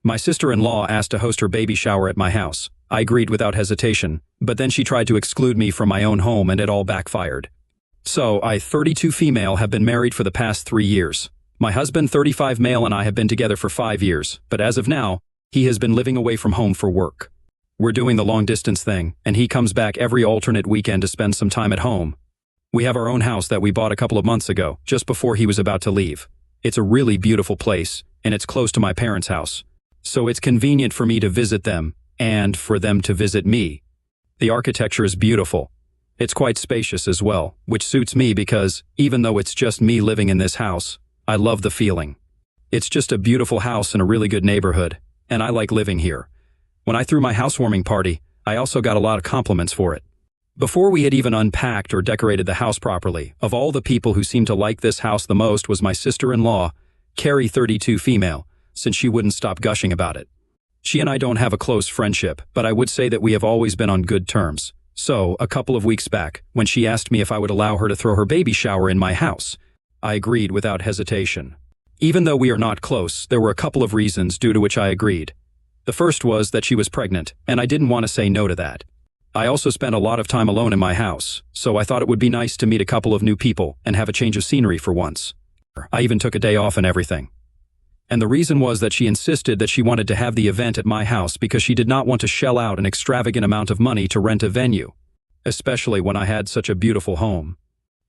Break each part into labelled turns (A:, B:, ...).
A: My sister-in-law asked to host her baby shower at my house. I agreed without hesitation, but then she tried to exclude me from my own home and it all backfired. So, I, 32 female, have been married for the past 3 years. My husband, 35 male, and I have been together for 5 years, but as of now, he has been living away from home for work. We're doing the long-distance thing, and he comes back every alternate weekend to spend some time at home. We have our own house that we bought a couple of months ago, just before he was about to leave. It's a really beautiful place, and it's close to my parents' house. So it's convenient for me to visit them, and for them to visit me. The architecture is beautiful. It's quite spacious as well, which suits me because, even though it's just me living in this house, I love the feeling. It's just a beautiful house in a really good neighborhood, and I like living here. When I threw my housewarming party, I also got a lot of compliments for it. Before we had even unpacked or decorated the house properly, of all the people who seemed to like this house the most was my sister-in-law, Carrie, 32 female, since she wouldn't stop gushing about it. She and I don't have a close friendship, but I would say that we have always been on good terms. So, a couple of weeks back, when she asked me if I would allow her to throw her baby shower in my house, I agreed without hesitation. Even though we are not close, there were a couple of reasons due to which I agreed. The first was that she was pregnant, and I didn't want to say no to that. I also spent a lot of time alone in my house, so I thought it would be nice to meet a couple of new people and have a change of scenery for once. I even took a day off and everything. And the reason was that she insisted that she wanted to have the event at my house because she did not want to shell out an extravagant amount of money to rent a venue, especially when I had such a beautiful home.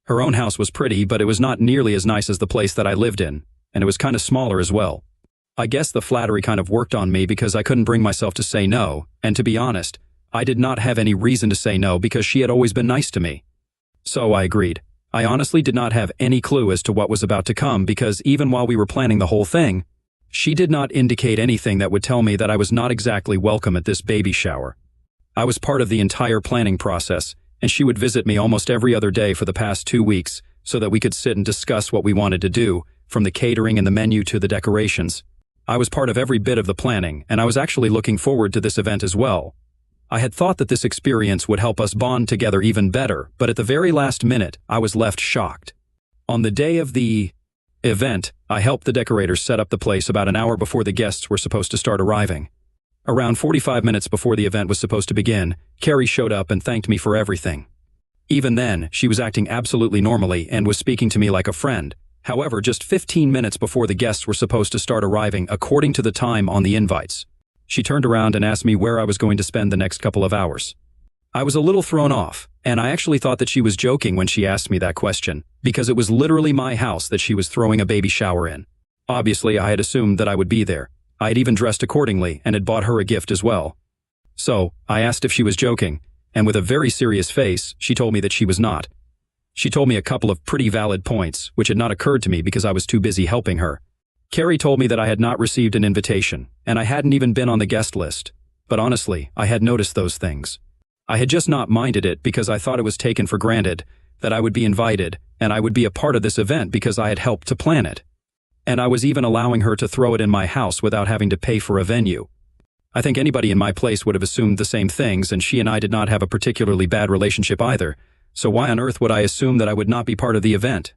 A: Her own house was pretty, but it was not nearly as nice as the place that I lived in, and it was kind of smaller as well. I guess the flattery kind of worked on me because I couldn't bring myself to say no, and to be honest, I did not have any reason to say no because she had always been nice to me. So I agreed. I honestly did not have any clue as to what was about to come because even while we were planning the whole thing, she did not indicate anything that would tell me that I was not exactly welcome at this baby shower. I was part of the entire planning process, and she would visit me almost every other day for the past 2 weeks so that we could sit and discuss what we wanted to do, from the catering and the menu to the decorations. I was part of every bit of the planning, and I was actually looking forward to this event as well. I had thought that this experience would help us bond together even better, but at the very last minute, I was left shocked. On the day of the event, I helped the decorators set up the place about an hour before the guests were supposed to start arriving. Around 45 minutes before the event was supposed to begin, Carrie showed up and thanked me for everything. Even then, she was acting absolutely normally and was speaking to me like a friend. However, just 15 minutes before the guests were supposed to start arriving according to the time on the invites, she turned around and asked me where I was going to spend the next couple of hours. I was a little thrown off, and I actually thought that she was joking when she asked me that question, because it was literally my house that she was throwing a baby shower in. Obviously, I had assumed that I would be there. I had even dressed accordingly and had bought her a gift as well. So, I asked if she was joking, and with a very serious face, she told me that she was not. She told me a couple of pretty valid points, which had not occurred to me because I was too busy helping her. Carrie told me that I had not received an invitation, and I hadn't even been on the guest list. But honestly, I had noticed those things. I had just not minded it because I thought it was taken for granted that I would be invited and I would be a part of this event because I had helped to plan it. And I was even allowing her to throw it in my house without having to pay for a venue. I think anybody in my place would have assumed the same things, and she and I did not have a particularly bad relationship either, so why on earth would I assume that I would not be part of the event?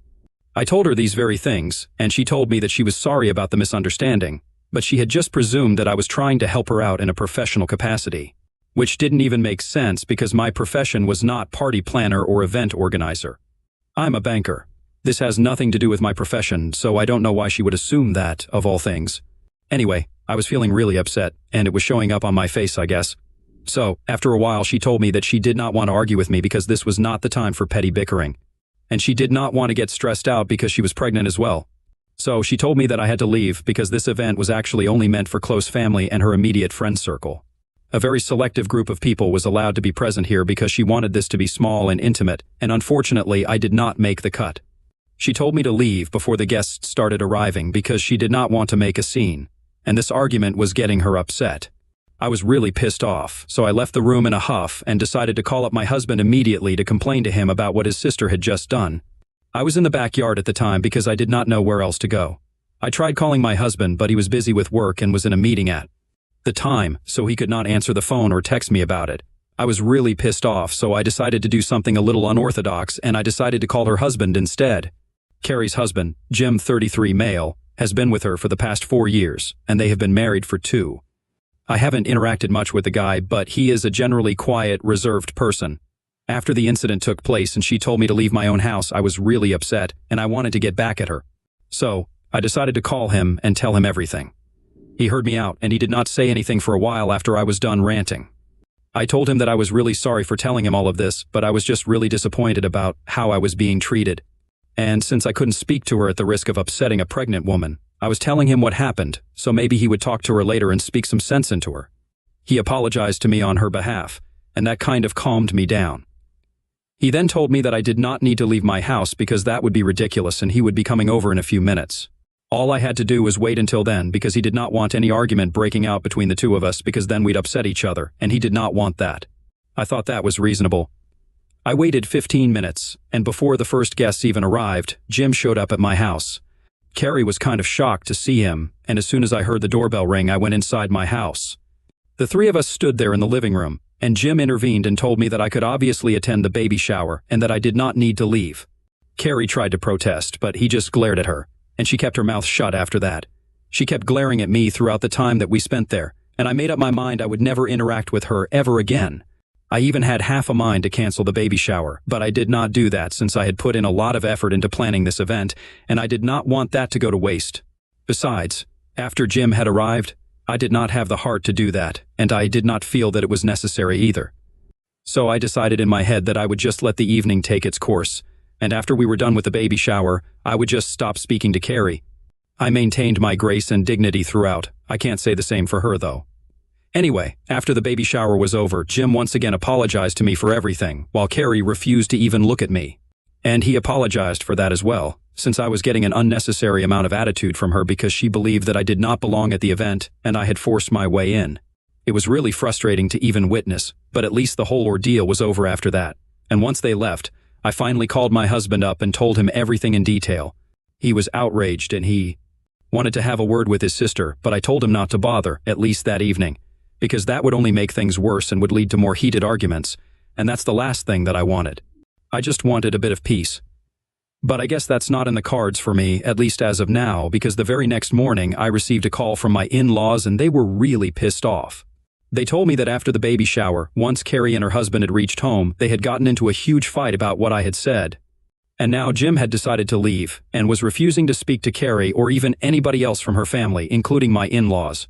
A: I told her these very things, and she told me that she was sorry about the misunderstanding, but she had just presumed that I was trying to help her out in a professional capacity, which didn't even make sense because my profession was not party planner or event organizer. I'm a banker. This has nothing to do with my profession, so I don't know why she would assume that, of all things. Anyway, I was feeling really upset, and it was showing up on my face, I guess. So, after a while, she told me that she did not want to argue with me because this was not the time for petty bickering. And she did not want to get stressed out because she was pregnant as well. So she told me that I had to leave because this event was actually only meant for close family and her immediate friend circle. A very selective group of people was allowed to be present here because she wanted this to be small and intimate, and unfortunately I did not make the cut. She told me to leave before the guests started arriving because she did not want to make a scene, and this argument was getting her upset. I was really pissed off, so I left the room in a huff and decided to call up my husband immediately to complain to him about what his sister had just done. I was in the backyard at the time because I did not know where else to go. I tried calling my husband, but he was busy with work and was in a meeting at the time, so he could not answer the phone or text me about it. I was really pissed off, so I decided to do something a little unorthodox, and I decided to call her husband instead. Carrie's husband, Jim, 33 male, has been with her for the past 4 years, and they have been married for 2. I haven't interacted much with the guy, but he is a generally quiet, reserved person. After the incident took place and she told me to leave my own house, I was really upset, and I wanted to get back at her. So, I decided to call him and tell him everything. He heard me out, and he did not say anything for a while after I was done ranting. I told him that I was really sorry for telling him all of this, but I was just really disappointed about how I was being treated. And since I couldn't speak to her at the risk of upsetting a pregnant woman, I was telling him what happened, so maybe he would talk to her later and speak some sense into her. He apologized to me on her behalf, and that kind of calmed me down. He then told me that I did not need to leave my house because that would be ridiculous and he would be coming over in a few minutes. All I had to do was wait until then because he did not want any argument breaking out between the two of us because then we'd upset each other, and he did not want that. I thought that was reasonable. I waited 15 minutes, and before the first guests even arrived, Jim showed up at my house. Carrie was kind of shocked to see him, and as soon as I heard the doorbell ring, I went inside my house. The 3 of us stood there in the living room, and Jim intervened and told me that I could obviously attend the baby shower and that I did not need to leave. Carrie tried to protest, but he just glared at her, and she kept her mouth shut after that. She kept glaring at me throughout the time that we spent there, and I made up my mind I would never interact with her ever again. I even had half a mind to cancel the baby shower, but I did not do that since I had put in a lot of effort into planning this event, and I did not want that to go to waste. Besides, after Jim had arrived, I did not have the heart to do that, and I did not feel that it was necessary either. So I decided in my head that I would just let the evening take its course, and after we were done with the baby shower, I would just stop speaking to Carrie. I maintained my grace and dignity throughout. I can't say the same for her, though. Anyway, after the baby shower was over, Jim once again apologized to me for everything, while Carrie refused to even look at me. And he apologized for that as well, since I was getting an unnecessary amount of attitude from her because she believed that I did not belong at the event and I had forced my way in. It was really frustrating to even witness, but at least the whole ordeal was over after that. And once they left, I finally called my husband up and told him everything in detail. He was outraged and he wanted to have a word with his sister, but I told him not to bother, at least that evening, because that would only make things worse and would lead to more heated arguments, and that's the last thing that I wanted. I just wanted a bit of peace. But I guess that's not in the cards for me, at least as of now, because the very next morning I received a call from my in-laws and they were really pissed off. They told me that after the baby shower, once Carrie and her husband had reached home, they had gotten into a huge fight about what I had said. And now Jim had decided to leave and was refusing to speak to Carrie or even anybody else from her family, including my in-laws.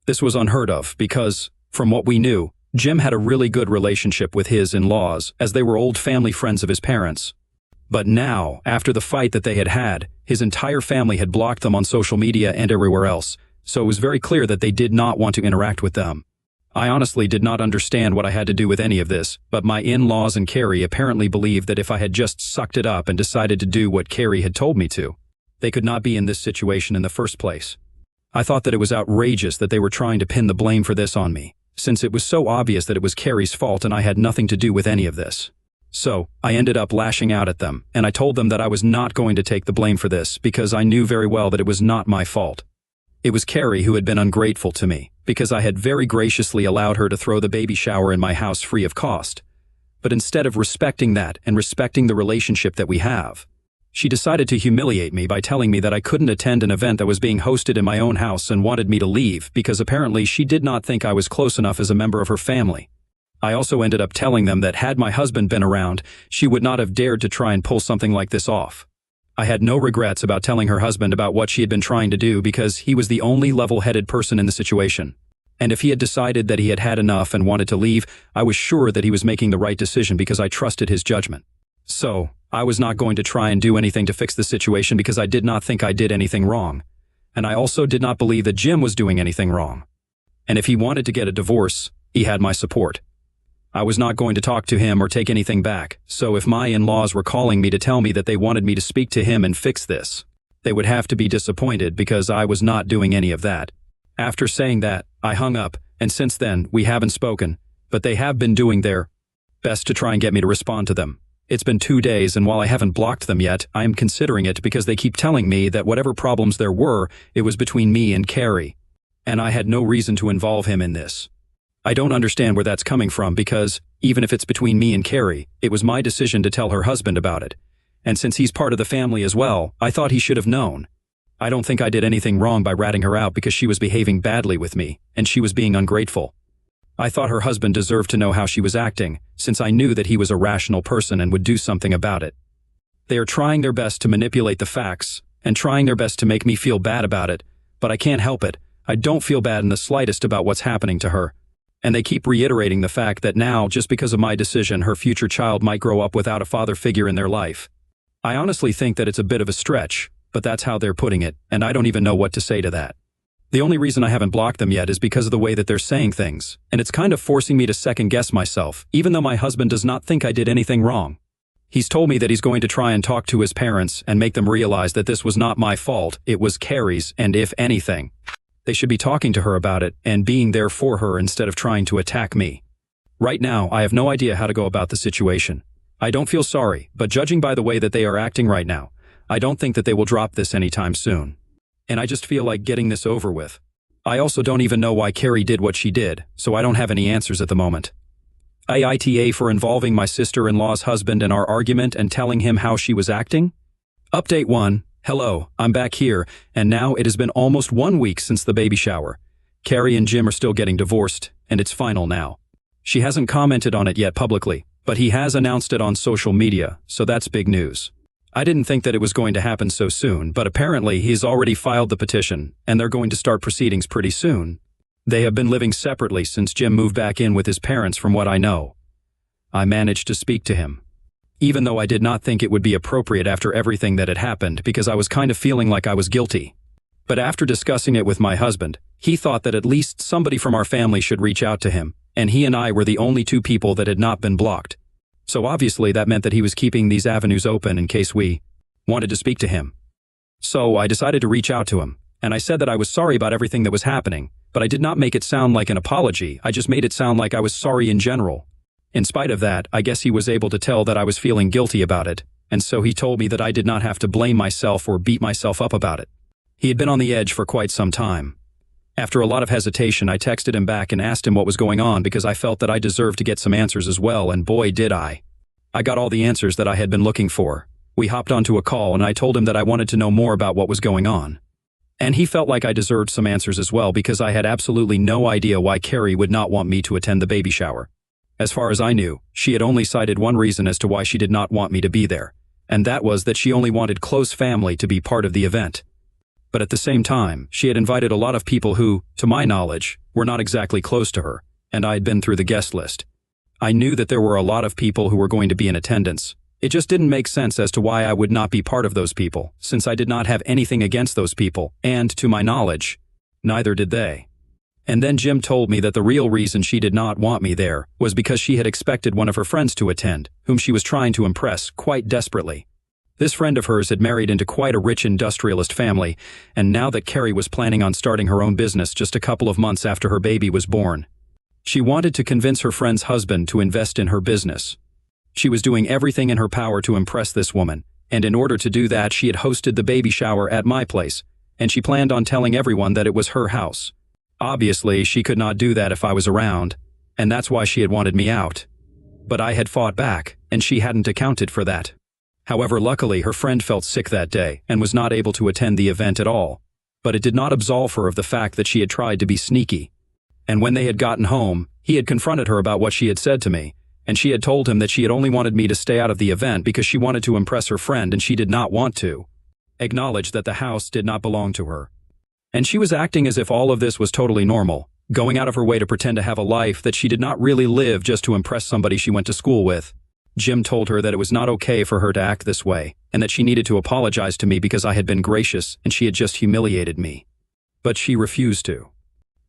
A: This was unheard of because, from what we knew, Jim had a really good relationship with his in-laws, as they were old family friends of his parents. But now, after the fight that they had had, his entire family had blocked them on social media and everywhere else, so it was very clear that they did not want to interact with them. I honestly did not understand what I had to do with any of this, but my in-laws and Carrie apparently believed that if I had just sucked it up and decided to do what Carrie had told me to, they could not be in this situation in the first place. I thought that it was outrageous that they were trying to pin the blame for this on me, since it was so obvious that it was Carrie's fault and I had nothing to do with any of this. So, I ended up lashing out at them, and I told them that I was not going to take the blame for this because I knew very well that it was not my fault. It was Carrie who had been ungrateful to me, because I had very graciously allowed her to throw the baby shower in my house free of cost. But instead of respecting that and respecting the relationship that we have, she decided to humiliate me by telling me that I couldn't attend an event that was being hosted in my own house and wanted me to leave because apparently she did not think I was close enough as a member of her family. I also ended up telling them that had my husband been around, she would not have dared to try and pull something like this off. I had no regrets about telling her husband about what she had been trying to do because he was the only level-headed person in the situation. And if he had decided that he had had enough and wanted to leave, I was sure that he was making the right decision because I trusted his judgment. So, I was not going to try and do anything to fix the situation because I did not think I did anything wrong. And I also did not believe that Jim was doing anything wrong. And if he wanted to get a divorce, he had my support. I was not going to talk to him or take anything back, so if my in-laws were calling me to tell me that they wanted me to speak to him and fix this, they would have to be disappointed because I was not doing any of that. After saying that, I hung up, and since then, we haven't spoken, but they have been doing their best to try and get me to respond to them. It's been 2 days, and while I haven't blocked them yet, I am considering it because they keep telling me that whatever problems there were, it was between me and Carrie. And I had no reason to involve him in this. I don't understand where that's coming from because, even if it's between me and Carrie, it was my decision to tell her husband about it. And since he's part of the family as well, I thought he should have known. I don't think I did anything wrong by ratting her out because she was behaving badly with me, and she was being ungrateful. I thought her husband deserved to know how she was acting, since I knew that he was a rational person and would do something about it. They are trying their best to manipulate the facts, and trying their best to make me feel bad about it, but I can't help it. I don't feel bad in the slightest about what's happening to her. And they keep reiterating the fact that now, just because of my decision, her future child might grow up without a father figure in their life. I honestly think that it's a bit of a stretch, but that's how they're putting it, and I don't even know what to say to that. The only reason I haven't blocked them yet is because of the way that they're saying things, and it's kind of forcing me to second-guess myself, even though my husband does not think I did anything wrong. He's told me that he's going to try and talk to his parents and make them realize that this was not my fault, it was Carrie's, and if anything, they should be talking to her about it and being there for her instead of trying to attack me. Right now, I have no idea how to go about the situation. I don't feel sorry, but judging by the way that they are acting right now, I don't think that they will drop this anytime soon. And I just feel like getting this over with. I also don't even know why Carrie did what she did, so I don't have any answers at the moment. IITA for involving my sister-in-law's husband in our argument and telling him how she was acting? Update 1. Hello, I'm back here, and now it has been almost 1 week since the baby shower. Carrie and Jim are still getting divorced, and it's final now. She hasn't commented on it yet publicly, but he has announced it on social media, so that's big news. I didn't think that it was going to happen so soon, but apparently he's already filed the petition, and they're going to start proceedings pretty soon. They have been living separately since Jim moved back in with his parents from what I know. I managed to speak to him. Even though I did not think it would be appropriate after everything that had happened because I was kind of feeling like I was guilty. But after discussing it with my husband, he thought that at least somebody from our family should reach out to him, and he and I were the only two people that had not been blocked. So obviously that meant that he was keeping these avenues open in case we wanted to speak to him. So I decided to reach out to him, and I said that I was sorry about everything that was happening, but I did not make it sound like an apology, I just made it sound like I was sorry in general. In spite of that, I guess he was able to tell that I was feeling guilty about it, and so he told me that I did not have to blame myself or beat myself up about it. He had been on the edge for quite some time. After a lot of hesitation, I texted him back and asked him what was going on because I felt that I deserved to get some answers as well, and boy did I. I got all the answers that I had been looking for. We hopped onto a call and I told him that I wanted to know more about what was going on. And he felt like I deserved some answers as well because I had absolutely no idea why Carrie would not want me to attend the baby shower. As far as I knew, she had only cited one reason as to why she did not want me to be there, and that was that she only wanted close family to be part of the event. But at the same time, she had invited a lot of people who, to my knowledge, were not exactly close to her, and I had been through the guest list. I knew that there were a lot of people who were going to be in attendance. It just didn't make sense as to why I would not be part of those people, since I did not have anything against those people, and, to my knowledge, neither did they. And then Jim told me that the real reason she did not want me there was because she had expected one of her friends to attend, whom she was trying to impress quite desperately. This friend of hers had married into quite a rich industrialist family, and now that Carrie was planning on starting her own business just a couple of months after her baby was born, she wanted to convince her friend's husband to invest in her business. She was doing everything in her power to impress this woman, and in order to do that she had hosted the baby shower at my place, and she planned on telling everyone that it was her house. Obviously, she could not do that if I was around, and that's why she had wanted me out. But I had fought back, and she hadn't accounted for that. However, luckily, her friend felt sick that day and was not able to attend the event at all. But it did not absolve her of the fact that she had tried to be sneaky. And when they had gotten home, he had confronted her about what she had said to me, and she had told him that she had only wanted me to stay out of the event because she wanted to impress her friend and she did not want to acknowledge that the house did not belong to her. And she was acting as if all of this was totally normal, going out of her way to pretend to have a life that she did not really live just to impress somebody she went to school with. Jim told her that it was not okay for her to act this way, and that she needed to apologize to me because I had been gracious and she had just humiliated me. But she refused to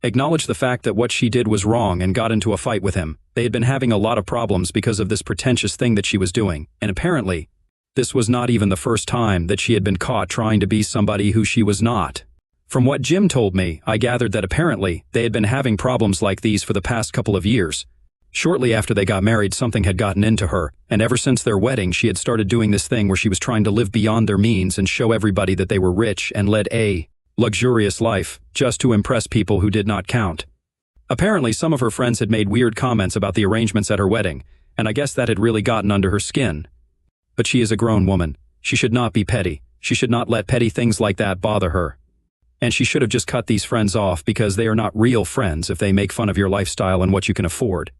A: acknowledge the fact that what she did was wrong and got into a fight with him. They had been having a lot of problems because of this pretentious thing that she was doing, and apparently, this was not even the first time that she had been caught trying to be somebody who she was not. From what Jim told me, I gathered that apparently they had been having problems like these for the past couple of years. Shortly after they got married, something had gotten into her, and ever since their wedding she had started doing this thing where she was trying to live beyond their means and show everybody that they were rich and led a luxurious life, just to impress people who did not count. Apparently some of her friends had made weird comments about the arrangements at her wedding, and I guess that had really gotten under her skin. But she is a grown woman. She should not be petty, She should not let petty things like that bother her. And she should have just cut these friends off because they are not real friends if they make fun of your lifestyle and what you can afford.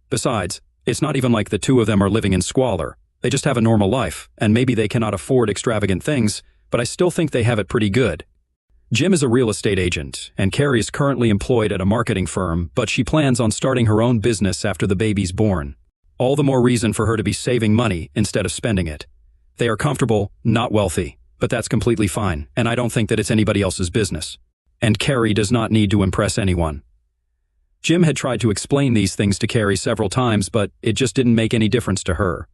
A: Besides, it's not even like the two of them are living in squalor. They just have a normal life, and maybe they cannot afford extravagant things, but I still think they have it pretty good. Jim is a real estate agent, and Carrie is currently employed at a marketing firm, but she plans on starting her own business after the baby's born. All the more reason for her to be saving money instead of spending it. They are comfortable, not wealthy, but that's completely fine, and I don't think that it's anybody else's business. And Carrie does not need to impress anyone. Jim had tried to explain these things to Carrie several times, but it just didn't make any difference to her.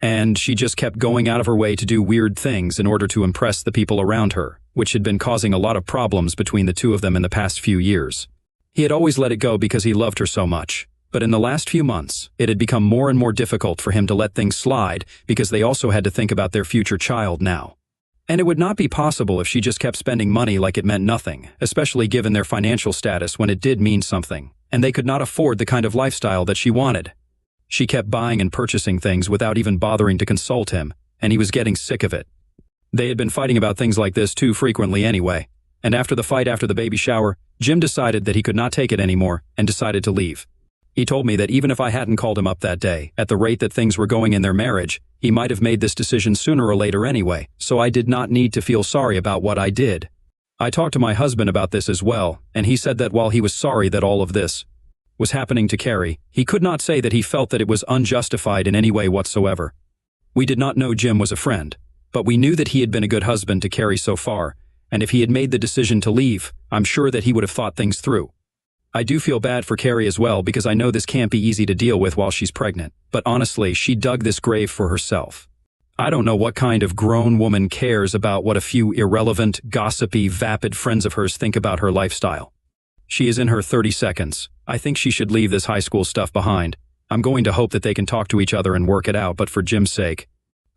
A: And she just kept going out of her way to do weird things in order to impress the people around her, which had been causing a lot of problems between the two of them in the past few years. He had always let it go because he loved her so much, but in the last few months, it had become more and more difficult for him to let things slide because they also had to think about their future child now. And it would not be possible if she just kept spending money like it meant nothing, especially given their financial status when it did mean something, and they could not afford the kind of lifestyle that she wanted. She kept buying and purchasing things without even bothering to consult him, and he was getting sick of it. They had been fighting about things like this too frequently anyway, and after the fight after the baby shower, Jim decided that he could not take it anymore and decided to leave. He told me that even if I hadn't called him up that day, at the rate that things were going in their marriage, he might have made this decision sooner or later anyway, so I did not need to feel sorry about what I did. I talked to my husband about this as well, and he said that while he was sorry that all of this was happening to Carrie, he could not say that he felt that it was unjustified in any way whatsoever. We did not know Jim was a friend, but we knew that he had been a good husband to Carrie so far, and if he had made the decision to leave, I'm sure that he would have thought things through. I do feel bad for Carrie as well because I know this can't be easy to deal with while she's pregnant, but honestly, she dug this grave for herself. I don't know what kind of grown woman cares about what a few irrelevant, gossipy, vapid friends of hers think about her lifestyle. She is in her 30s. I think she should leave this high school stuff behind. I'm going to hope that they can talk to each other and work it out, but for Jim's sake,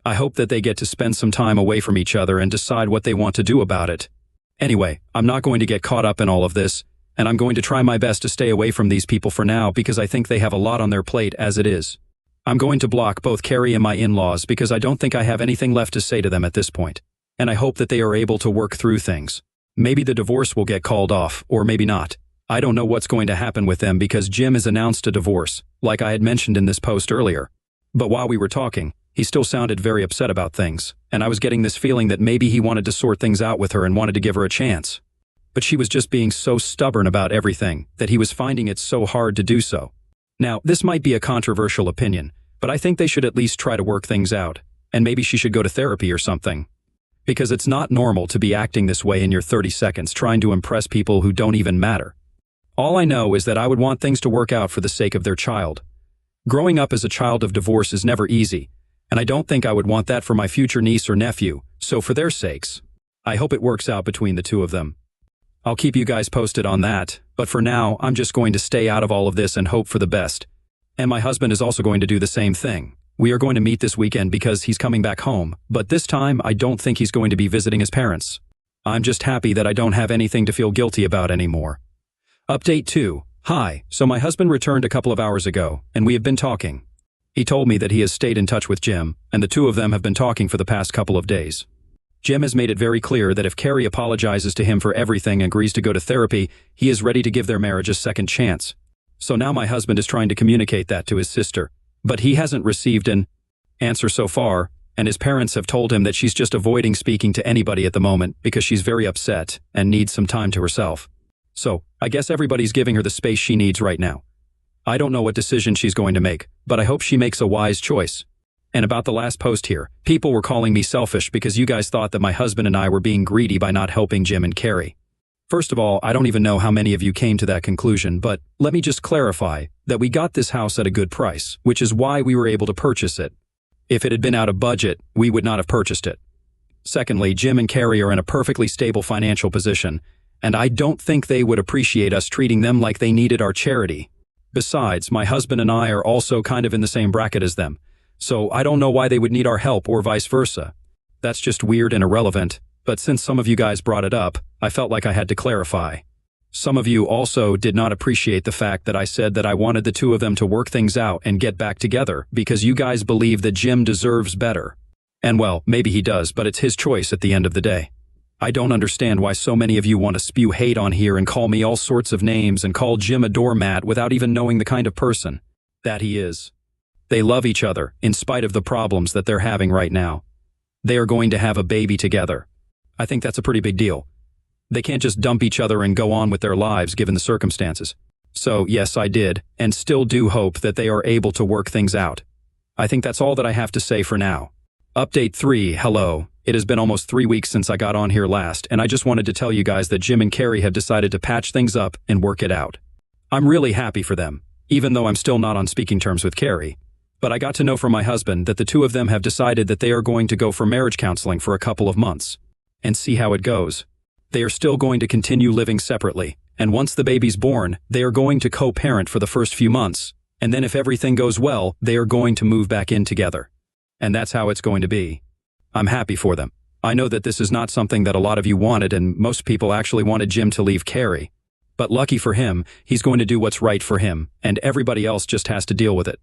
A: I hope that they get to spend some time away from each other and decide what they want to do about it. Anyway, I'm not going to get caught up in all of this, and I'm going to try my best to stay away from these people for now because I think they have a lot on their plate as it is. I'm going to block both Carrie and my in-laws because I don't think I have anything left to say to them at this point, and I hope that they are able to work through things. Maybe the divorce will get called off, or maybe not. I don't know what's going to happen with them because Jim has announced a divorce, like I had mentioned in this post earlier. But while we were talking, he still sounded very upset about things, and I was getting this feeling that maybe he wanted to sort things out with her and wanted to give her a chance. But she was just being so stubborn about everything that he was finding it so hard to do so. Now, this might be a controversial opinion, but I think they should at least try to work things out, and maybe she should go to therapy or something. Because it's not normal to be acting this way in your 30s trying to impress people who don't even matter. All I know is that I would want things to work out for the sake of their child. Growing up as a child of divorce is never easy, and I don't think I would want that for my future niece or nephew, so for their sakes, I hope it works out between the two of them. I'll keep you guys posted on that, but for now, I'm just going to stay out of all of this and hope for the best. And my husband is also going to do the same thing. We are going to meet this weekend because he's coming back home, but this time I don't think he's going to be visiting his parents. I'm just happy that I don't have anything to feel guilty about anymore. Update 2. Hi, so my husband returned a couple of hours ago, and we have been talking. He told me that he has stayed in touch with Jim, and the two of them have been talking for the past couple of days. Jim has made it very clear that if Carrie apologizes to him for everything and agrees to go to therapy, he is ready to give their marriage a second chance. So now my husband is trying to communicate that to his sister, but he hasn't received an answer so far, and his parents have told him that she's just avoiding speaking to anybody at the moment because she's very upset and needs some time to herself. So, I guess everybody's giving her the space she needs right now. I don't know what decision she's going to make, but I hope she makes a wise choice. And about the last post here, people were calling me selfish because you guys thought that my husband and I were being greedy by not helping Jim and Carrie. First of all, I don't even know how many of you came to that conclusion, but let me just clarify that we got this house at a good price, which is why we were able to purchase it. If it had been out of budget, we would not have purchased it. Secondly, Jim and Carrie are in a perfectly stable financial position, and I don't think they would appreciate us treating them like they needed our charity. Besides, my husband and I are also kind of in the same bracket as them, so I don't know why they would need our help or vice versa. That's just weird and irrelevant, but since some of you guys brought it up, I felt like I had to clarify. Some of you also did not appreciate the fact that I said that I wanted the two of them to work things out and get back together because you guys believe that Jim deserves better. And well, maybe he does, but it's his choice at the end of the day. I don't understand why so many of you want to spew hate on here and call me all sorts of names and call Jim a doormat without even knowing the kind of person that he is. They love each other, in spite of the problems that they're having right now. They are going to have a baby together. I think that's a pretty big deal. They can't just dump each other and go on with their lives given the circumstances. So, yes, I did, and still do hope that they are able to work things out. I think that's all that I have to say for now. Update 3, hello. It has been almost 3 weeks since I got on here last, and I just wanted to tell you guys that Jim and Carrie have decided to patch things up and work it out. I'm really happy for them, even though I'm still not on speaking terms with Carrie. But I got to know from my husband that the two of them have decided that they are going to go for marriage counseling for a couple of months and see how it goes. They are still going to continue living separately, and once the baby's born, they are going to co-parent for the first few months, and then if everything goes well, they are going to move back in together. And that's how it's going to be. I'm happy for them. I know that this is not something that a lot of you wanted, and most people actually wanted Jim to leave Carrie. But lucky for him, he's going to do what's right for him, and everybody else just has to deal with it.